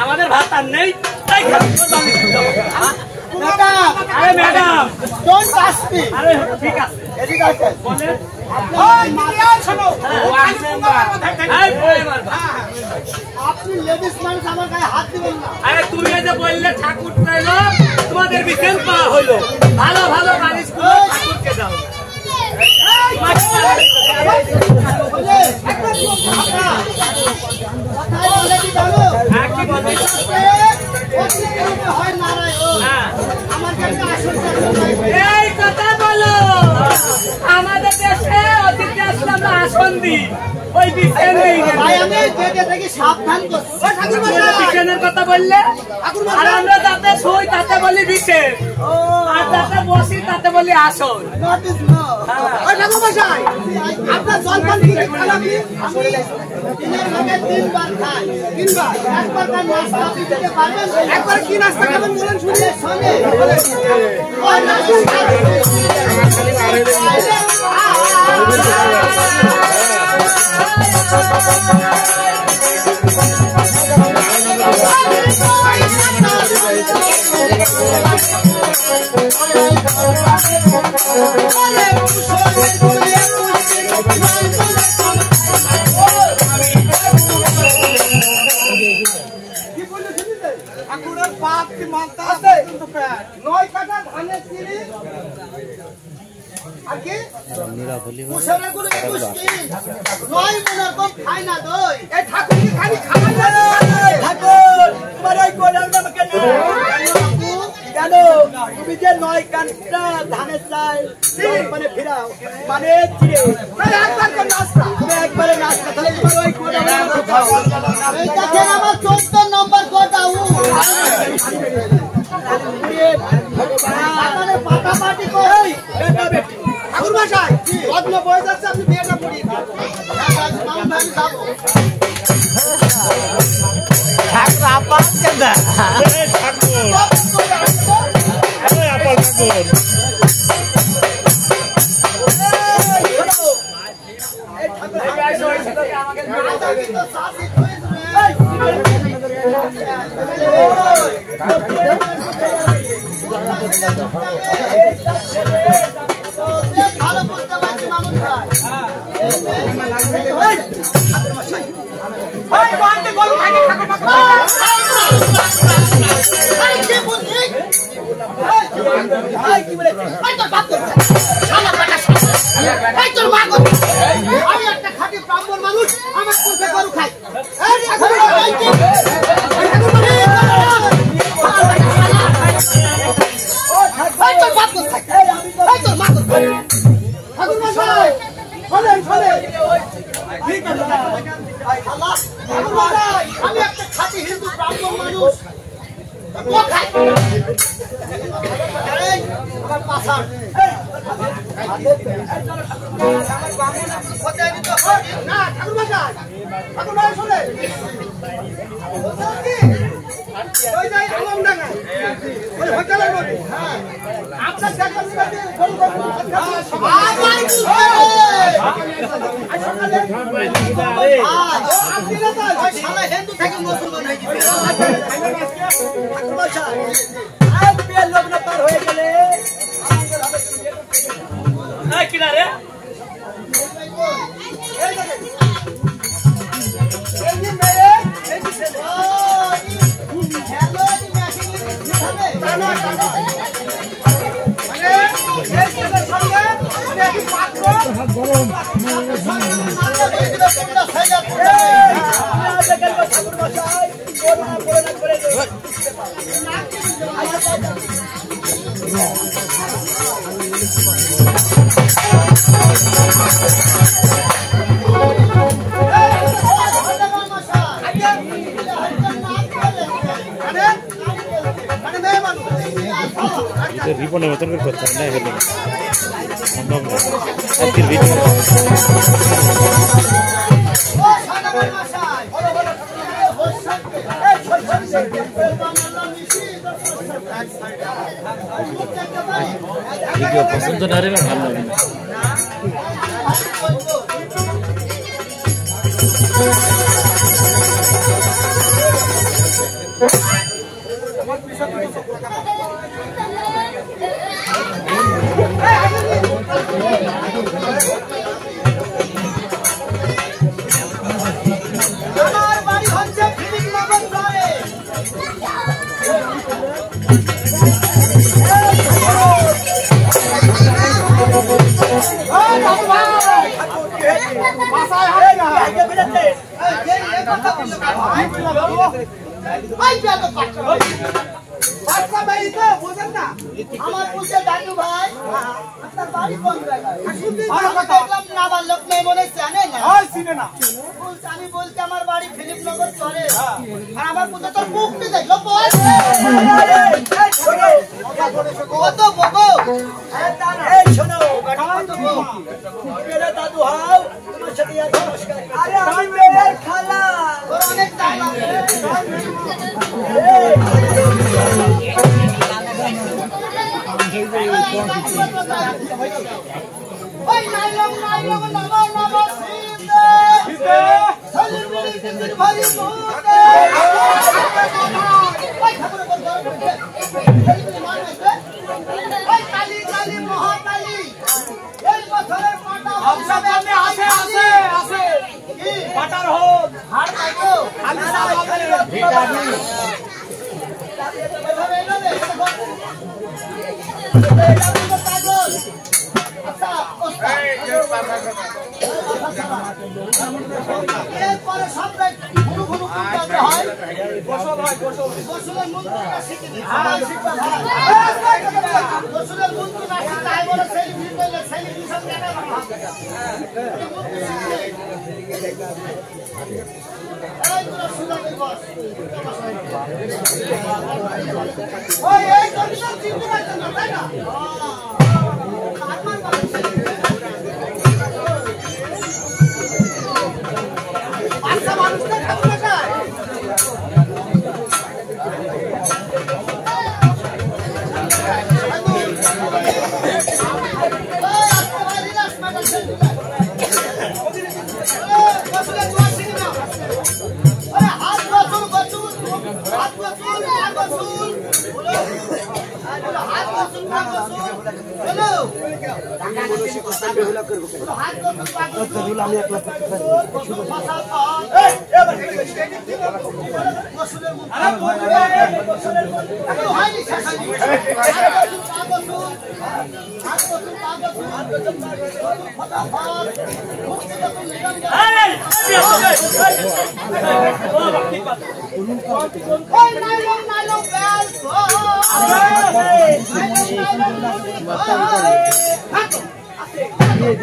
আমাদের ভাত আর নেই তাই আরে ম্যাডাম আরে ঠিক আছে এদিকে আসেন বলেন আপনি লেডিস মানুষ আমার গায়ে হাত দিবেন না। আরে তুমি যে বললে ঠাকুর চাইলো তোমাদের বিকেল পাওয়া হলো ভালো ভালো মানুষগুলো ঠাকুরকে দাও এই কথা বলো আমাদের দেশে অতিথি আসলে আমরা আসন দিই ওই বিজ্ঞানের কথা বললে আর আমরা যাতে শোই তাতে বলি বিশেষ আর যাতে বসি তাতে বলি আসন আপনার জলপান কি খান আপনি? আমি দিনের ভাগে 3 বার খাই। 3 বার একবার খান নাস্তা আপনি দিতে পারবেন? একবার কি নাস্তা খাবেন বলেন শুনি সঙ্গে ওই নাস্তা তুমি যে 9 কানটা ধানের চাল মানে ফিরাও মানে চিড়ে একবার করে নাস্তা একবারে নাস্তা তাহলে তোমার ওই কোটা এই দেখেন আমার 14 নম্বর কোটা মানে পাটাপাটি কই বেটা বেটি ঠাকুর মশাই বদল বয়ে যাচ্ছে আপনি বিয়েটা পড়ি ঠাকুর আপা কেদা ঠাকুর ভালো করতে পারছি মামুন ভাই বান্তে বলো আগে ঠাকুর ভাই কি বলে ভাই তোর বাপ তোর শালা কাটা ভাই তোর মা কো আমি একটা খাঁটি ব্রাহ্মণ মানুষ আমার কুলকে গরু খাই এই ঠাকুর ভাই কি ঠাকুর ভাই তোর বাপ কো ভাই তোর মা কো ঠাকুর মশাই চলেন চলেন ঠিক আছে ভাই আল্লাহ ঠাকুর মশাই আমি একটা খাঁটি হিন্দু ব্রাহ্মণ মানুষ আমার পাশার না ঠাকুর মশাই ঠাকুর ভাই শোনে ওই যাই আলমডাঙ্গা ওই হোটেলের মধ্যে হ্যাঁ আপনার চাকরি ফোন করুন হিন্দু থেকে মুসলমান হয়ে গেছে ঠাকুর মশাই আর বিয়ের লগ্ন পার হয়ে গেলে কিনা রে রিপনের মতন করে করতে হবে না হলে সম্ভব না আজকের ভিডিও ভিডিও পছন্দ না রে ভালো লাগে না আমার বাড়ি হচ্ছে ফিলিপনগর শহরে। আমার পুজো দাদু ভাই আপনার বাড়ি কোন জায়গায়? দেখলাম নাবালক মেয়ে মনে জানে না আমি বলছি আমার বাড়ি ফিলিপনগর শহরে আর আমার পুজো তোর মুখটি দেখলো কত বগো দাদু হাও তোমার সাথে আরে আমি মেয়ের খালা অনেক ওই নাইলম নাইলম নামা নামা সিদে সিদে সলিমুলি সিদে ভাই মুদে ওই ঠাকুর বল সলিমুলি মারবে ওই কালী কালী মহাকালী এই বছরের পাটা সামনে আছে আছে আছে কি পাটার হোক হার কাটো খালি সারা ভিটামি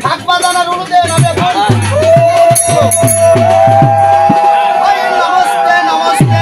ঢাক বাজানোর অনুদেন আমি নমস্তে নমস্তে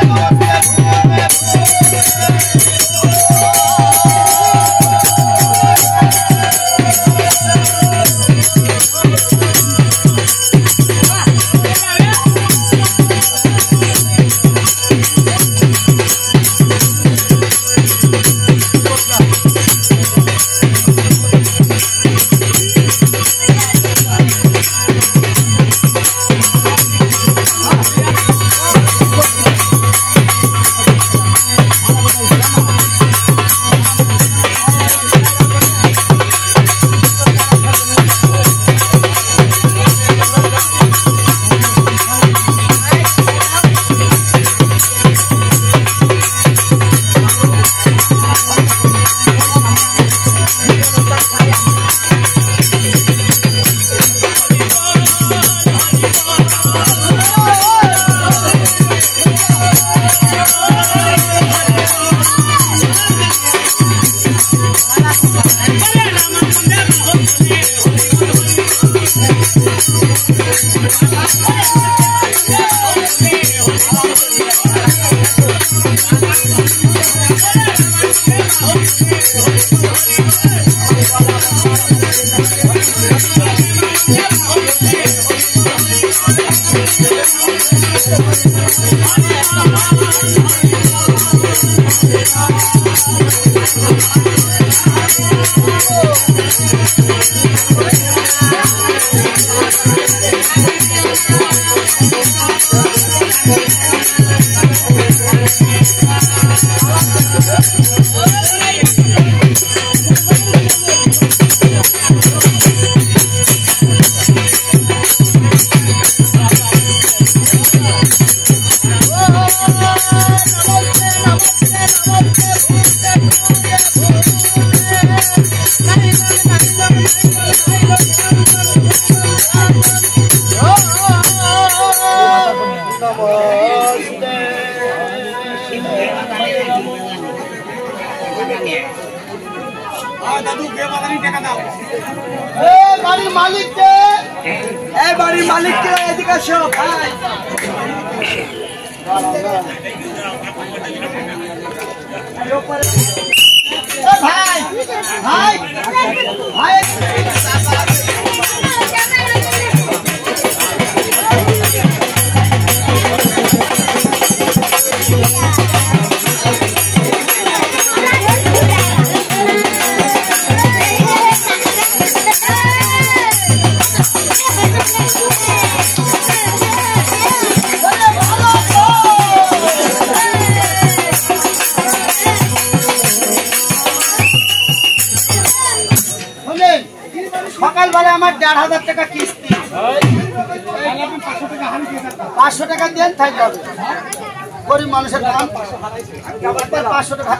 বাড়ির মালিককে বাড়ির মালিককে এদিকে আসো ভাই। ভাই ভাই ভাই সকালবেলা আমার ১,৫০০ টাকা কিস্তি, ৫০০ টাকা দেন তাই যাবে। গরিব মানুষের দাম ৫০০ টাকা।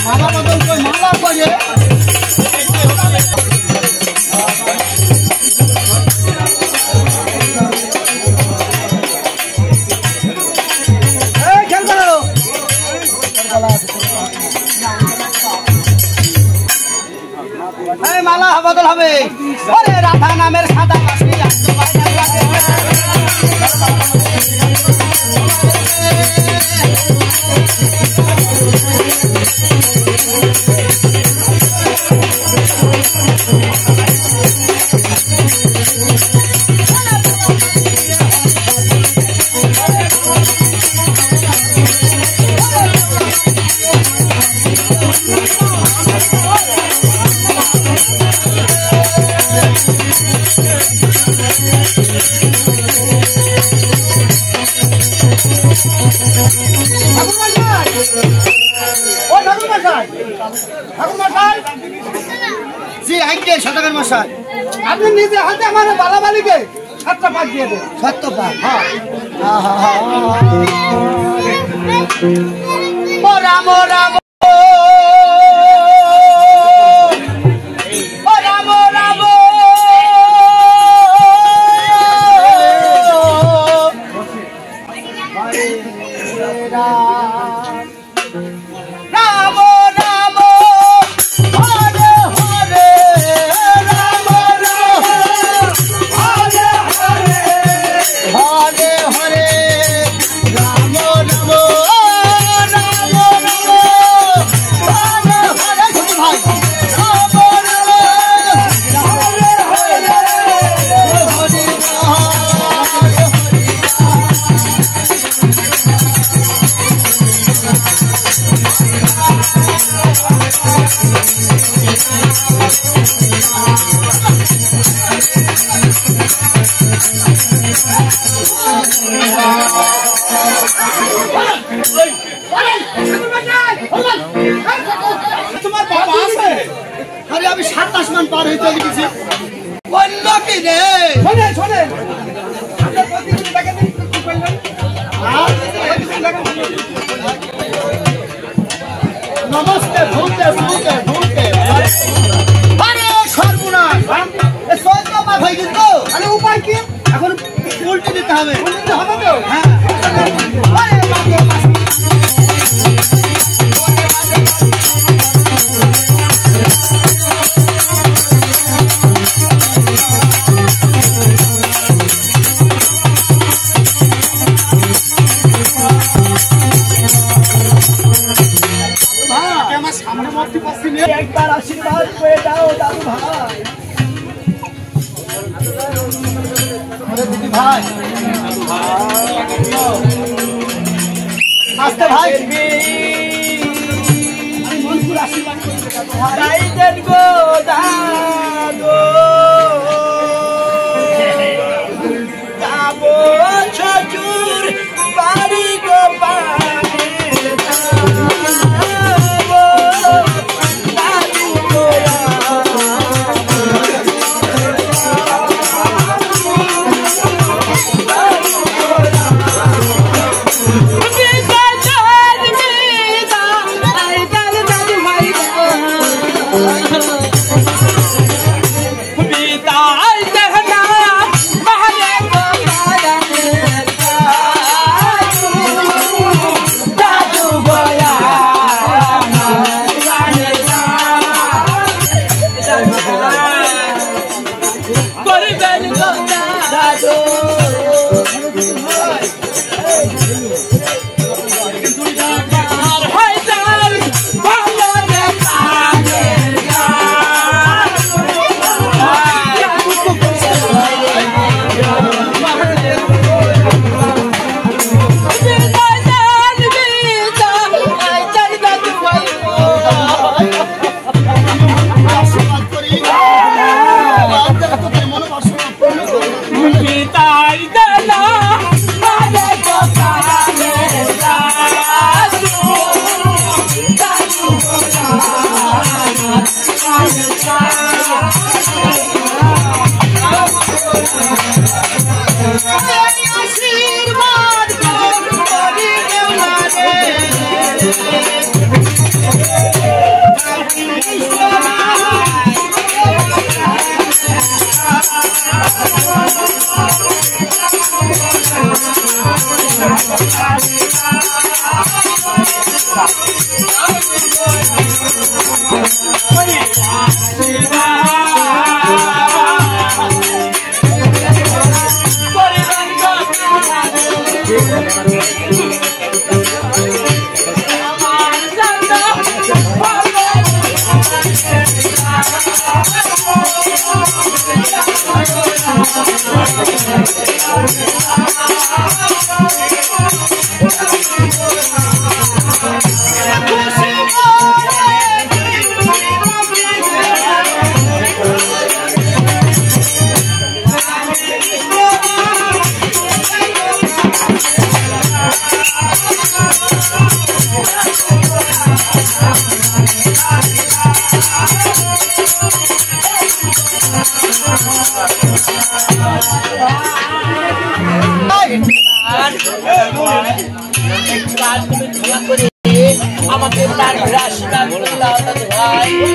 মালা বদল করে মালা করে মালা বদল হবে। ওরে রাধা নামের সাদা মাছি আপনি নিজে হাতে আমার বালাবালিকে ৭টা পাক দিয়ে দেন। ৭টা পাক? হ্যাঁ। ও রাম রাম ও রাম রাম রাম রাম হরে হরে রাম রাম হরে হরে হরে হরে রাম রাম রাম রাম হরে হরে শুধু ভাই রাম রাম হরে হরে হরে তোমার বাবা আছে? আরে আমি ২৭ মান পার হয়ে চলে গেছি। অন্য কি রে? শোনেন শোনেন, আপনার প্রতিদিন টাকা দিন কি করলেন? নমস্তে ভূতে ভূতে ভূতে আরে সর্বনাশ, এ ১৪ পার হয়ে গেল। আরে উপায় কি? এখন উল্টে দিতে হবে। উল্টে হবে তো? হ্যাঁ। আরে একবার আশীর্বাদ করে দাও দাদু ভাই। দিদি ভাই আসতে ভাই আশীর্বাদ গো দাদু যাবো শ্বশুর বাড়ি গো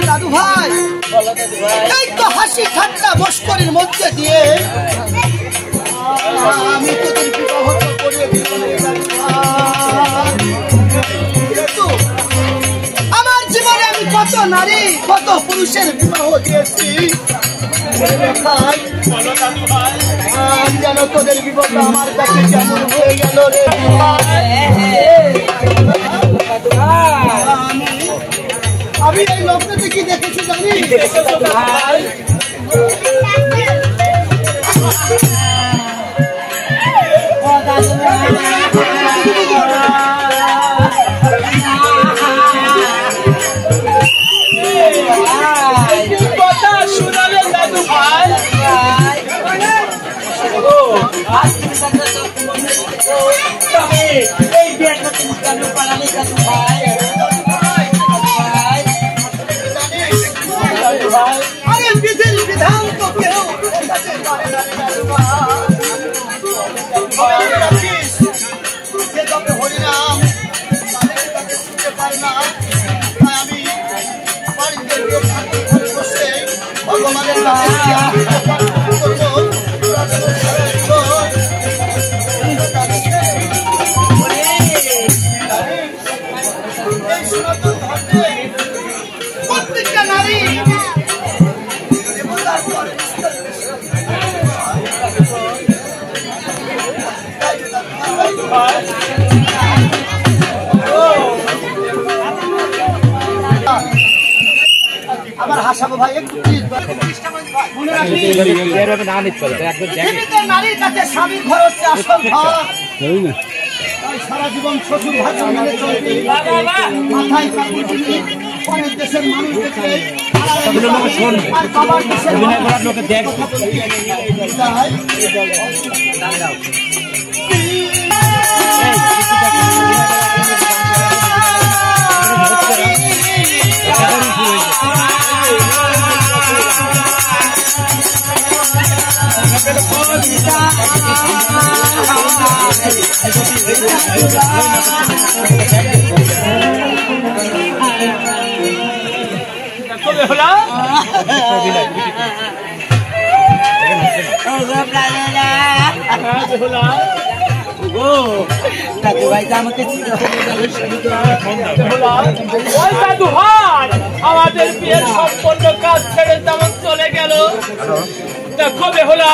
দাদু ভাই এই তো হাসি ঠাট্টা মস্করির মধ্যে দিয়ে আমি তোদের বিবাহ করিয়ে দিব আমার জীবনে আমি কত নারী কত পুরুষের বিবাহ দিয়েছি যেন তোদের বিবাহ আমার কাছে কেমন হয়ে গেল রে আমি এই লোকটাকে কি দেখেছি জানি কথা শুনালে দাদু ভাই এই বিয়েটা তুমি কেন পালালে দাদু ভাই আরে বিধির বিধান তো কেউ হরিনাম শুনতে পারে না আমি বসে ভগবানের প্রত্যেকটা নারী ভাই একটু প্লিজ মনে রাখবি এভাবে না নিতে পারে একদম দেখে জীবিত নারীর কাছে স্বামীর ঘর হচ্ছে আসল ঘর তাই সারা জীবন শ্বশুর ভাগ্য মেনে চলবি মাথায় কাপড় দিবি পরের দেশের মানুষ দেখবে আর বাবার দেশের অভিনয় করার লোকে দেখ আমাদের বিয়ের সম্পূর্ণ কাজ ছেড়ে তেমন চলে গেল। দেখো বেহুলা,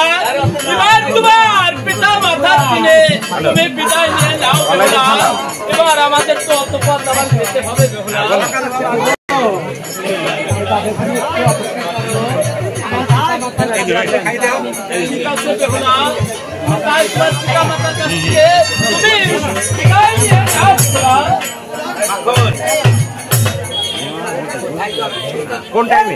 এবার তোমার পিতা মাতার দিনে তুমি বিদায় নিয়ে যাও বেহুলা। এবার আমাদের তো অত পথ আবার যেতে হবে বেহুলা। কোন টাইমে